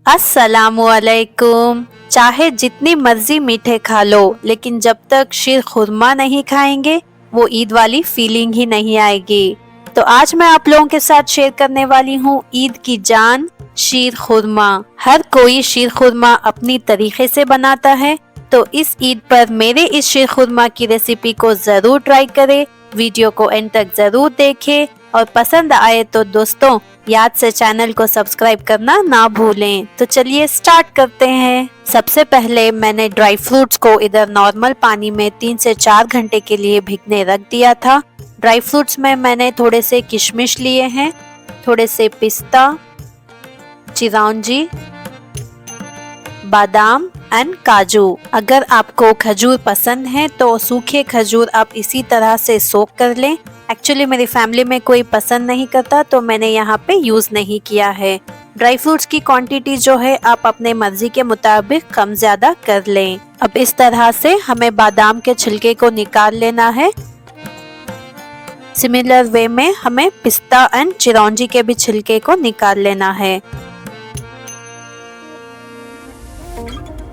अस्सलामुअलैकुम। चाहे जितनी मर्जी मीठे खा लो, लेकिन जब तक शीर खुरमा नहीं खाएंगे वो ईद वाली फीलिंग ही नहीं आएगी। तो आज मैं आप लोगों के साथ शेयर करने वाली हूँ ईद की जान शीर खुरमा। हर कोई शीर खुरमा अपनी तरीके से बनाता है, तो इस ईद पर मेरे इस शीर खुरमा की रेसिपी को जरूर ट्राई करें। वीडियो को एंड तक जरूर देखें और पसंद आए तो दोस्तों याद से चैनल को सब्सक्राइब करना ना भूलें। तो चलिए स्टार्ट करते हैं। सबसे पहले मैंने ड्राई फ्रूट्स को इधर नॉर्मल पानी में 3 से 4 घंटे के लिए भिगने रख दिया था। ड्राई फ्रूट्स में मैंने थोड़े से किशमिश लिए हैं, थोड़े से पिस्ता, चिरौंजी, बादाम एंड काजू। अगर आपको खजूर पसंद है तो सूखे खजूर आप इसी तरह से सोक कर लें। एक्चुअली मेरी फैमिली में कोई पसंद नहीं करता तो मैंने यहाँ पे यूज नहीं किया है। ड्राई फ्रूट्स की क्वांटिटी जो है आप अपने मर्जी के मुताबिक कम ज्यादा कर लें। अब इस तरह से हमें बादाम के छिलके को निकाल लेना है। सिमिलर वे में हमें पिस्ता एंड चिरौंजी के भी छिलके को निकाल लेना है।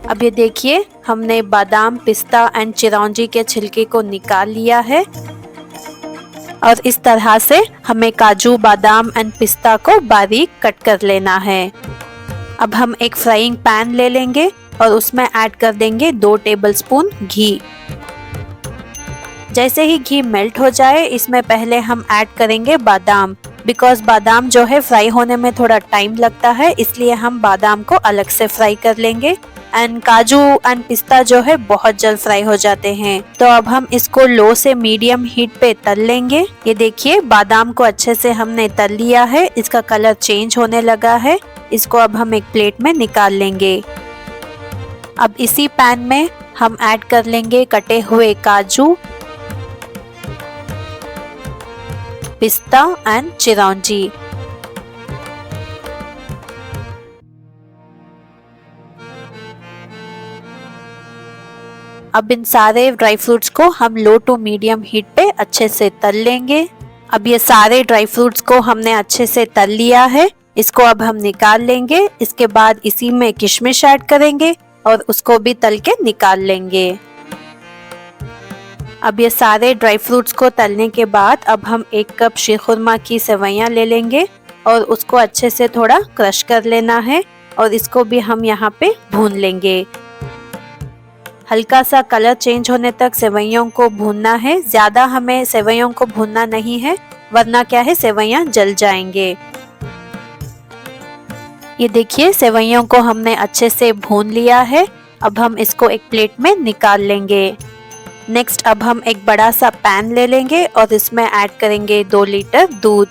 अब ये देखिए हमने बादाम, पिस्ता एंड चिरौंजी के छिलके को निकाल लिया है और इस तरह से हमें काजू, बादाम एंड पिस्ता को बारीक कट कर लेना है। अब हम एक फ्राइंग पैन ले लेंगे और उसमें ऐड कर देंगे 2 टेबलस्पून घी। जैसे ही घी मेल्ट हो जाए इसमें पहले हम ऐड करेंगे बादाम। बिकॉज बादाम जो है फ्राई होने में थोड़ा टाइम लगता है, इसलिए हम बादाम को अलग से फ्राई कर लेंगे। एंड काजू एंड पिस्ता जो है बहुत जल्द फ्राई हो जाते हैं, तो अब हम इसको लो से मीडियम हीट पे तल लेंगे। ये देखिए बादाम को अच्छे से हमने तल लिया है, इसका कलर चेंज होने लगा है। इसको अब हम एक प्लेट में निकाल लेंगे। अब इसी पैन में हम ऐड कर लेंगे कटे हुए काजू, पिस्ता एंड चिरौंजी। अब इन सारे ड्राई फ्रूट्स को हम लो टू मीडियम हीट पे अच्छे से तल लेंगे। अब ये सारे ड्राई फ्रूट्स को हमने अच्छे से तल लिया है, इसको अब हम निकाल लेंगे। इसके बाद इसी में किशमिश ऐड करेंगे और उसको भी तल के निकाल लेंगे। अब ये सारे ड्राई फ्रूट्स को तलने के बाद अब हम 1 कप शीर खुरमा की सेवइयां ले लेंगे और उसको अच्छे से थोड़ा क्रश कर लेना है और इसको भी हम यहाँ पे भून लेंगे। हल्का सा कलर चेंज होने तक सेवइयों को भूनना है, ज्यादा हमें सेवइयों को भूनना नहीं है वरना क्या है सेवइयां जल जाएंगे। ये देखिए सेवइयों को हमने अच्छे से भून लिया है। अब हम इसको एक प्लेट में निकाल लेंगे। नेक्स्ट अब हम एक बड़ा सा पैन ले लेंगे और इसमें ऐड करेंगे 2 लीटर दूध।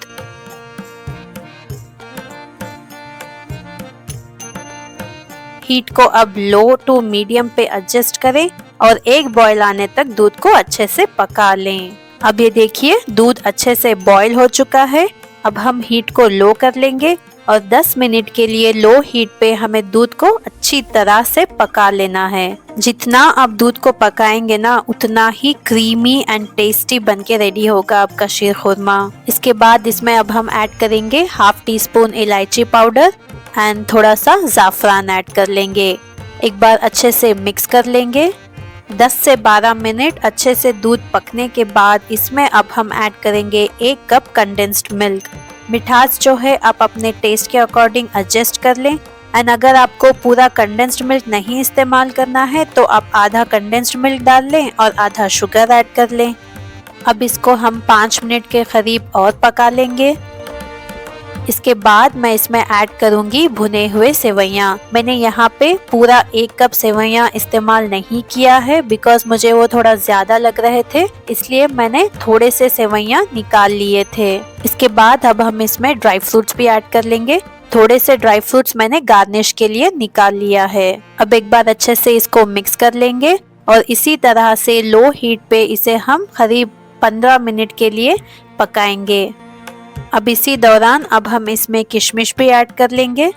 हीट को अब लो टू मीडियम पे एडजस्ट करें और एक बॉयल आने तक दूध को अच्छे से पका लें। अब ये देखिए दूध अच्छे से बॉयल हो चुका है। अब हम हीट को लो कर लेंगे और 10 मिनट के लिए लो हीट पे हमें दूध को अच्छी तरह से पका लेना है। जितना आप दूध को पकाएंगे ना उतना ही क्रीमी एंड टेस्टी बन के रेडी होगा आपका शीर खुरमा। इसके बाद इसमें अब हम ऐड करेंगे 1/2 टीस्पून इलायची पाउडर एंड थोड़ा सा जाफरान ऐड कर लेंगे। एक बार अच्छे से मिक्स कर लेंगे। 10 से 12 मिनट अच्छे से दूध पकने के बाद इसमें अब हम ऐड करेंगे 1 कप कंडेंस्ड मिल्क। मिठास जो है आप अपने टेस्ट के अकॉर्डिंग एडजस्ट कर लें एंड अगर आपको पूरा कंडेंस्ड मिल्क नहीं इस्तेमाल करना है तो आप आधा कंडेंस्ड मिल्क डाल लें और आधा शुगर ऐड कर लें। अब इसको हम 5 मिनट के करीब और पका लेंगे। इसके बाद मैं इसमें ऐड करूंगी भुने हुए सेवइयां। मैंने यहाँ पे पूरा 1 कप सेवइयां इस्तेमाल नहीं किया है बिकॉज मुझे वो थोड़ा ज्यादा लग रहे थे, इसलिए मैंने थोड़े से सेवइयां निकाल लिए थे। इसके बाद अब हम इसमें ड्राई फ्रूट्स भी ऐड कर लेंगे। थोड़े से ड्राई फ्रूट्स मैंने गार्निश के लिए निकाल लिया है। अब एक बार अच्छे से इसको मिक्स कर लेंगे और इसी तरह से लो हीट पे इसे हम करीब 15 मिनट के लिए पकाएंगे। अब इसी दौरान अब हम इसमें किशमिश भी ऐड कर लेंगे।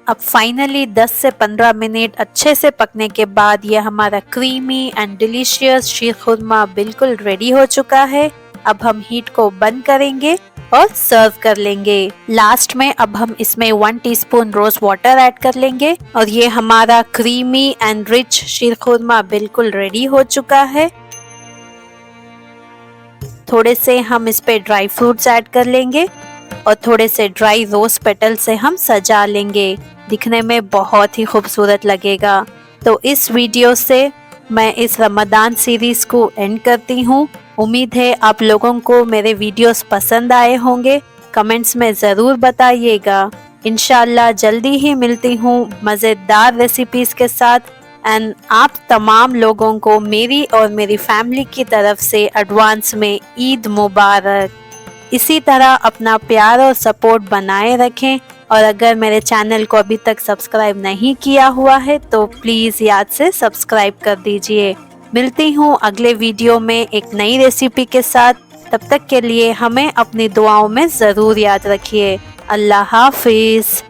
अब फाइनली 10 से 15 मिनट अच्छे से पकने के बाद ये हमारा क्रीमी एंड डिलीशियस शीर खुरमा बिल्कुल रेडी हो चुका है। अब हम हीट को बंद करेंगे और सर्व कर लेंगे। लास्ट में अब हम इसमें 1 टीस्पून रोज वाटर ऐड कर लेंगे और ये हमारा क्रीमी एंड रिच शीर खुरमा बिल्कुल रेडी हो चुका है। थोड़े से हम इस पे ड्राई फ्रूट्स ऐड कर लेंगे और थोड़े से ड्राई रोज पेटल से हम सजा लेंगे। दिखने में बहुत ही खूबसूरत लगेगा। तो इस वीडियो से मैं इस रमदान सीरीज को एंड करती हूँ। उम्मीद है आप लोगों को मेरे वीडियोस पसंद आए होंगे। कमेंट्स में ज़रूर बताइएगा। इंशाल्लाह जल्दी ही मिलती हूँ मज़ेदार रेसिपीज़ के साथ। एंड आप तमाम लोगों को मेरी और मेरी फैमिली की तरफ से एडवांस में ईद मुबारक। इसी तरह अपना प्यार और सपोर्ट बनाए रखें और अगर मेरे चैनल को अभी तक सब्सक्राइब नहीं किया हुआ है तो प्लीज़ याद से सब्सक्राइब कर दीजिए। मिलती हूँ अगले वीडियो में एक नई रेसिपी के साथ। तब तक के लिए हमें अपनी दुआओं में ज़रूर याद रखिए। अल्लाह हाफिज़।